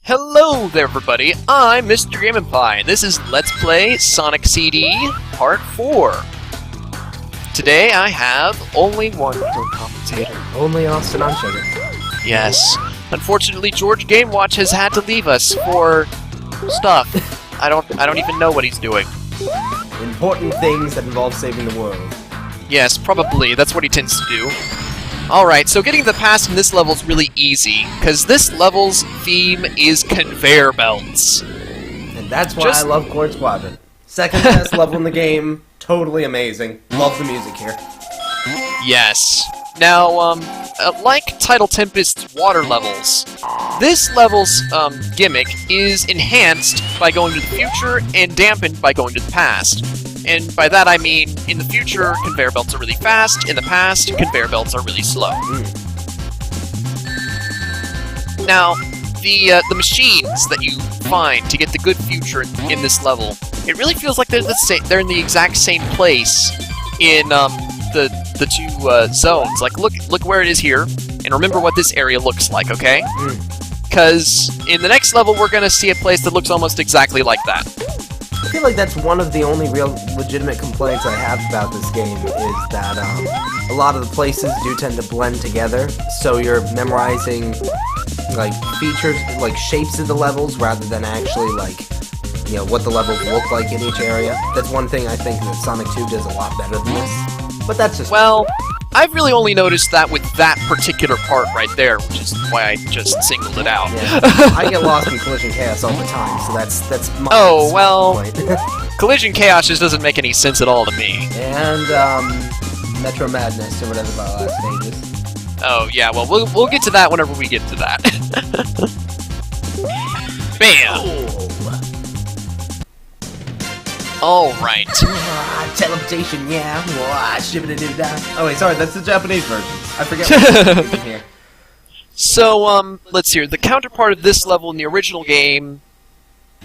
Hello there, everybody. I'm Mr. Gamepie, and this is Let's Play Sonic CD Part 4. Today I have only one co-commentator. Only Austin on sugar. Yes. Unfortunately, Georgegamewatch has had to leave us for stuff. I don't even know what he's doing. Important things that involve saving the world. Yes, probably. That's what he tends to do. Alright, so getting the pass in this level is really easy, because this level's theme is conveyor belts. And that's why I love Quartz Quadrant. Second best level in the game, totally amazing. Love the music here. Yes. Now, like Tidal Tempest's water levels, this level's gimmick is enhanced by going to the future and dampened by going to the past. And by that I mean, in the future, conveyor belts are really fast, in the past, conveyor belts are really slow. Now, the machines that you find to get the good future in this level, it really feels like they're in the exact same place in the two zones. Like, look where it is here, and remember what this area looks like, okay? Because in the next level, we're gonna see a place that looks almost exactly like that. I feel like that's one of the only real legitimate complaints I have about this game, is that a lot of the places do tend to blend together, so you're memorizing, like, features, like, shapes of the levels, rather than actually, like, you know, what the levels look like in each area. That's one thing I think that Sonic 2 does a lot better than this. But that's just... Well, I've really only noticed that with that particular part right there, which is why I just singled it out. Yeah. I get lost in Collision Chaos all the time, so that's my point. Collision Chaos just doesn't make any sense at all to me. And, Metro Madness, or whatever my last name is. Oh, yeah, well, we'll get to that whenever we get to that. Bam! Oh. Alright. Teleportation, yeah. Oh wait, sorry, that's the Japanese version. I forget what's in here. So, let's see here. The counterpart of this level in the original game,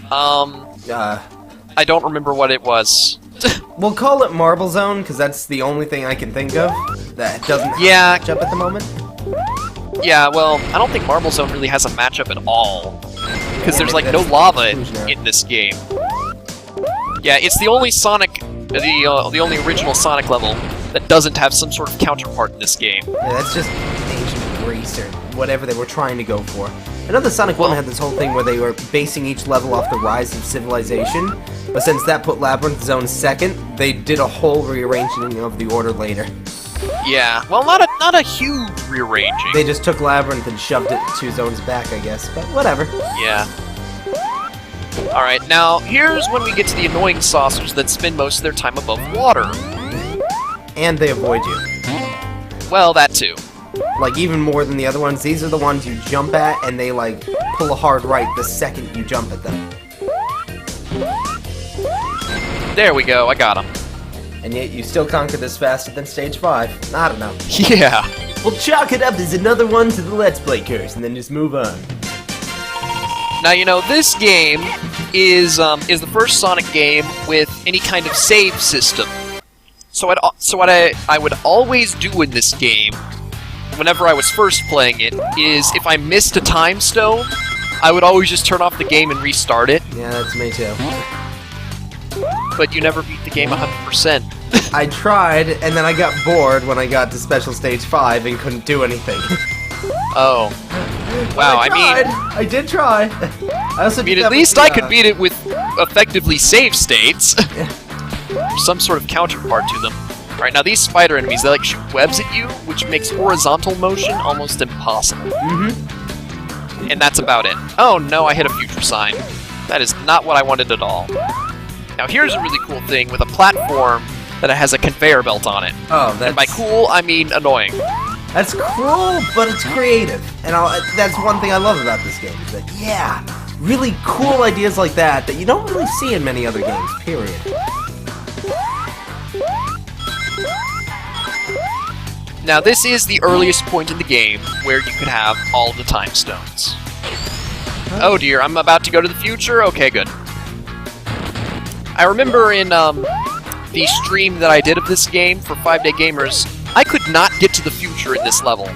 I don't remember what it was. We'll call it Marble Zone, because that's the only thing I can think of that doesn't have a matchup at the moment. Yeah, well, I don't think Marble Zone really has a matchup at all, because there's, like, no lava in this game. Yeah, it's the only Sonic, the only original Sonic level that doesn't have some sort of counterpart in this game. Yeah, that's just ancient Greece or whatever they were trying to go for. I know the Sonic 1 had this whole thing where they were basing each level off the rise of civilization, but since that put Labyrinth Zone second, they did a whole rearranging of the order later. Yeah, well, not a huge rearranging. They just took Labyrinth and shoved it 2 zones back, I guess, but whatever. Yeah. Alright, now, here's when we get to the annoying saucers that spend most of their time above water. And they avoid you. Well, that too. Like, even more than the other ones, these are the ones you jump at, and they, like, pull a hard right the second you jump at them. There we go, I got him. And yet you still conquer this faster than Stage 5. I don't know. Yeah. We'll chalk it up as another one to the Let's Play curse, and then just move on. Now, you know, this game is the first Sonic game with any kind of save system. So what I would always do in this game, whenever I was first playing it, is if I missed a time stone, I would always just turn off the game and restart it. Yeah, that's me too. But you never beat the game 100%. I tried, and then I got bored when I got to Special Stage 5 and couldn't do anything. Oh. Wow, I did try. I mean, at least I could beat it with effectively save states. Some sort of counterpart to them. Alright, now these spider enemies, they like shoot webs at you, which makes horizontal motion almost impossible. And that's about it. Oh no, I hit a future sign. That is not what I wanted at all. Now here's a really cool thing with a platform that has a conveyor belt on it. Oh, that's... And by cool, I mean annoying. That's cruel, but it's creative. And that's one thing I love about this game, is that, yeah, really cool ideas like that you don't really see in many other games, period. Now, this is the earliest point in the game where you could have all the time stones. Oh dear, I'm about to go to the future? Okay, good. I remember in the stream that I did of this game for 5 Day Gamers, I could not get to the future in this level.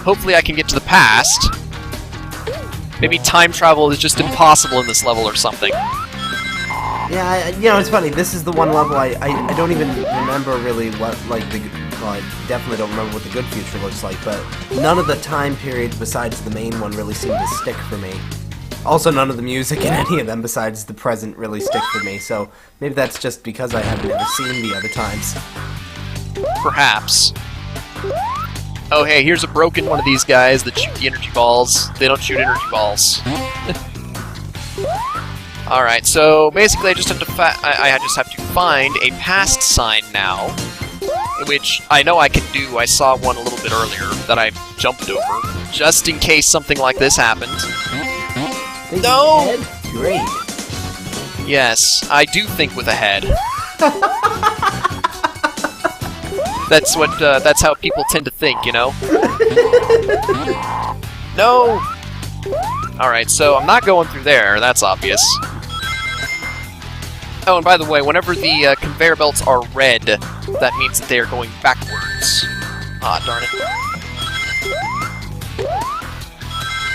hopefully I can get to the past. Maybe time travel is just impossible in this level or something. Yeah, you know, it's funny. This is the one level I don't even remember really what, like, well, I definitely don't remember what the good future looks like, but none of the time periods besides the main one really seem to stick for me. Also, none of the music in any of them besides the present really stick for me, so maybe that's just because I haven't ever seen the other times. Perhaps. Oh, hey, here's a broken one of these guys that shoot the energy balls. They don't shoot energy balls. Alright, so basically I just have to I just have to find a past sign now, which I know I can do. I saw one a little bit earlier that I jumped over, just in case something like this happened. No! Great. Yes, I do think with a head. That's what, that's how people tend to think, you know? No! Alright, so I'm not going through there, that's obvious. Oh, and by the way, whenever the conveyor belts are red, that means that they are going backwards. Ah, darn it.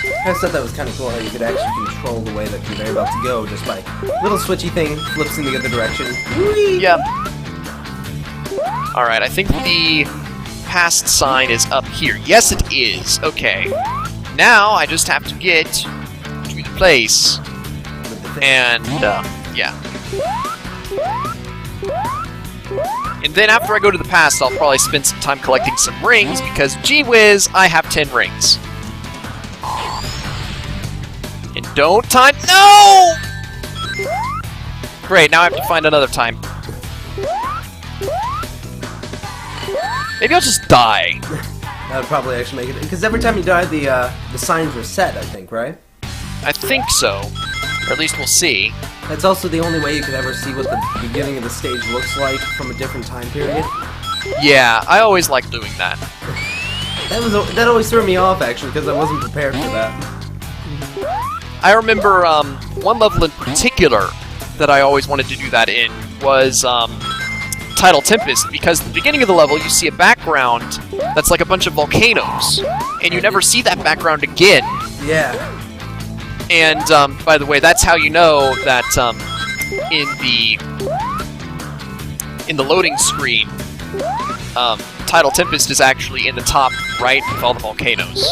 I just thought that was kind of cool how you could actually control the way the conveyor belt to go just by little switchy thing flips in the other direction. Whee! Yep. Alright, I think the past sign is up here. Yes, it is. Okay. Now I just have to get to the place. And, yeah. And then after I go to the past, I'll probably spend some time collecting some rings, because, gee whiz, I have 10 rings. And don't time— No! Great, now I have to find another time. Maybe I'll just die. That would probably actually make it, because every time you die, the signs reset, I think, right? I think so. Or at least we'll see. That's also the only way you could ever see what the beginning of the stage looks like from a different time period. Yeah, I always like doing that. That always threw me off, actually, because I wasn't prepared for that. I remember one level in particular that I always wanted to do that in was Tidal Tempest, because at the beginning of the level you see a background that's like a bunch of volcanoes, and you never see that background again. Yeah. And, by the way, that's how you know that, in the loading screen, Tidal Tempest is actually in the top right with all the volcanoes.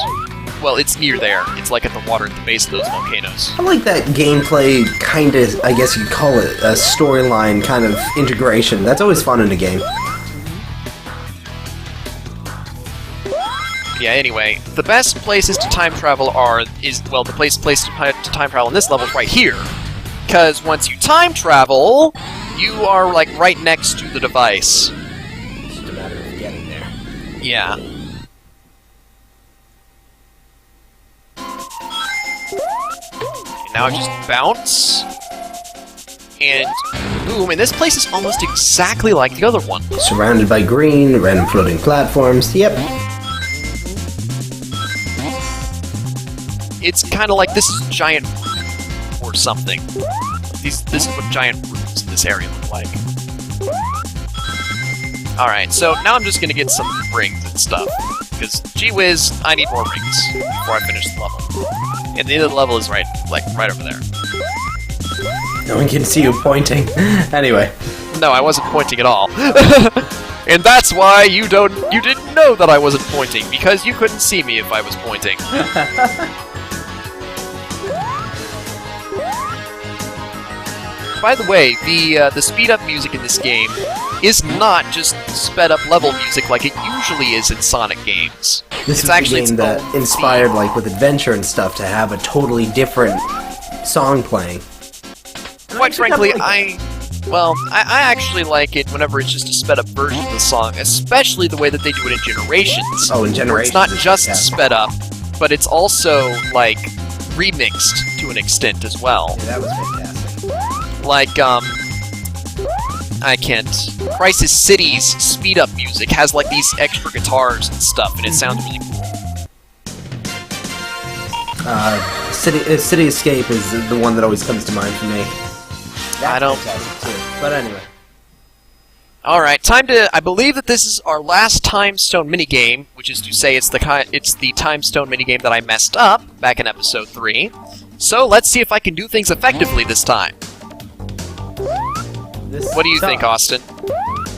Well, it's near there. It's like at the water at the base of those volcanoes. I like that gameplay kind of, I guess you'd call it, a storyline kind of integration. That's always fun in a game. Yeah, anyway, the best places to time travel the place to time travel in this level is right here. Because once you time travel, you are, like, right next to the device. It's just a matter of getting there. Yeah. And now I just bounce. And boom, and this place is almost exactly like the other one. Surrounded by green, random floating platforms, yep. It's kind of like this is giant or something. This is what giant rooms in this area look like. Alright, so now I'm just gonna get some rings and stuff. Because, gee whiz, I need more rings before I finish the level. And the end of the level is right over there. No one can see you pointing. Anyway. No, I wasn't pointing at all. And that's why you didn't know that I wasn't pointing, because you couldn't see me if I was pointing. By the way, the speed-up music in this game is not just sped-up level music like it usually is in Sonic games. This is actually a game that inspired, like, with adventure and stuff, to have a totally different song playing. Quite frankly, I actually like it whenever it's just a sped-up version of the song, especially the way that they do it in Generations. Oh, in Generations. It's not just sped up, but it's also, like, remixed to an extent as well. Yeah, that was fantastic. Like, Crisis City's speed-up music has, like, these extra guitars and stuff, and it sounds really cool. City Escape is the one that always comes to mind for me. I don't... Fantastic too. But anyway. Alright, time to... I believe that this is our last Time Stone minigame, which is to say it's the Time Stone minigame that I messed up back in episode 3. So let's see if I can do things effectively this time. What do you think, Austin?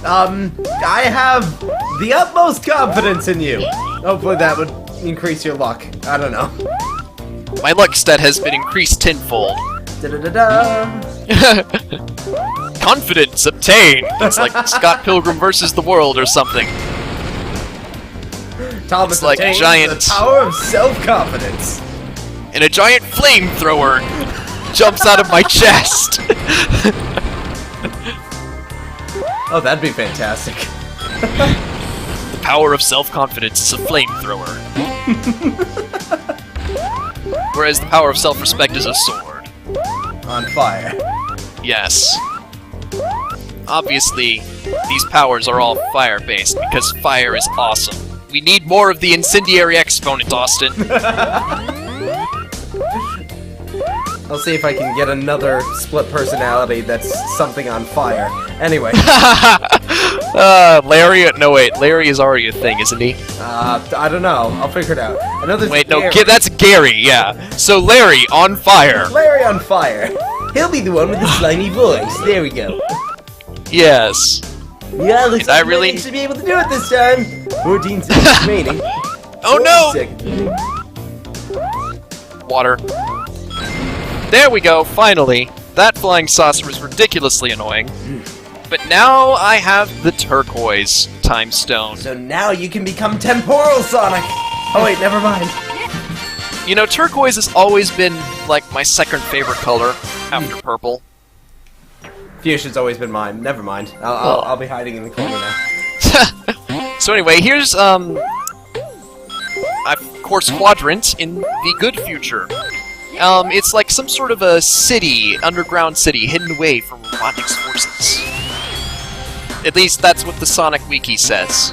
I have the utmost confidence in you. Hopefully that would increase your luck. I don't know. My luck stat has been increased tenfold. Da-da-da-da. Confidence obtained! It's like Scott Pilgrim versus the World or something. Thomas It's like a giant... the power of self-confidence. And a giant flamethrower jumps out of my chest! Oh, that'd be fantastic. The power of self-confidence is a flamethrower. Whereas the power of self-respect is a sword. On fire. Yes. Obviously, these powers are all fire-based, because fire is awesome. We need more of the incendiary exponent, Austin. I'll see if I can get another split personality that's something on fire. Anyway. Larry... No, wait. Larry is already a thing, isn't he? I don't know. I'll figure it out. I know there's Wait, no, Gary. that's Gary, yeah. So Larry, on fire. Larry on fire. He'll be the one with the slimy voice. There we go. Yes. Yeah, looks I like really- we should be able to do it this time. 14 seconds remaining. Oh no! 40 seconds. Water. There we go, finally. That flying saucer was ridiculously annoying. But now I have the turquoise time stone. So now you can become Temporal Sonic. Oh wait, never mind. You know, turquoise has always been, like, my second favorite color after purple. Fuchsia's always been mine. Never mind. I'll be hiding in the corner now. So anyway, here's, Quartz Quadrant in the good future. It's like some sort of a city, underground city, hidden away from Robotnik's forces. At least that's what the Sonic Wiki says.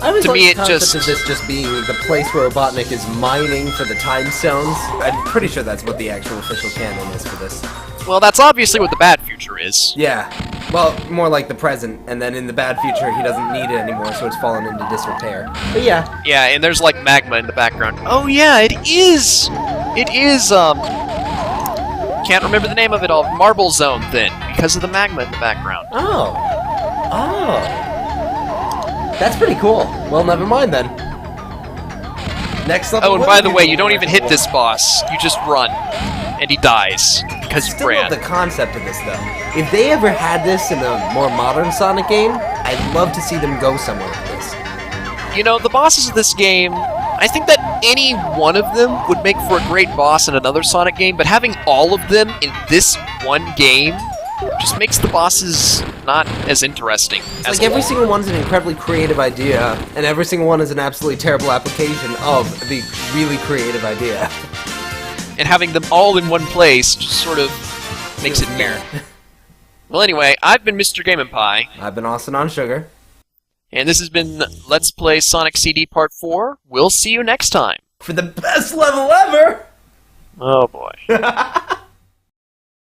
I was To me, it the concept just- of this just being the place where Robotnik is mining for the time stones. I'm pretty sure that's what the actual official canon is for this. Well, that's obviously what the bad future is. Yeah. Well, more like the present, and then in the bad future he doesn't need it anymore, so it's fallen into disrepair. But yeah. Yeah, and there's like magma in the background. Oh yeah, it is! It is, can't remember the name of it all. Marble Zone then, because of the magma in the background. Oh. Oh. That's pretty cool. Well, never mind then. Next level. Oh, and by the way, you don't even hit this boss. You just run. And he dies. Because you Still love ran. the concept of this, though. If they ever had this in a more modern Sonic game, I'd love to see them go somewhere with this. You know, the bosses of this game, I think that any one of them would make for a great boss in another Sonic game, but having all of them in this one game just makes the bosses not as interesting. It's like every single one's an incredibly creative idea, and every single one is an absolutely terrible application of the really creative idea. And having them all in one place just sort of makes it weird. Well, anyway, I've been Mr. Game & Pie. I've been Austin on Sugar. And this has been Let's Play Sonic CD Part 4. We'll see you next time. For the best level ever! Oh boy.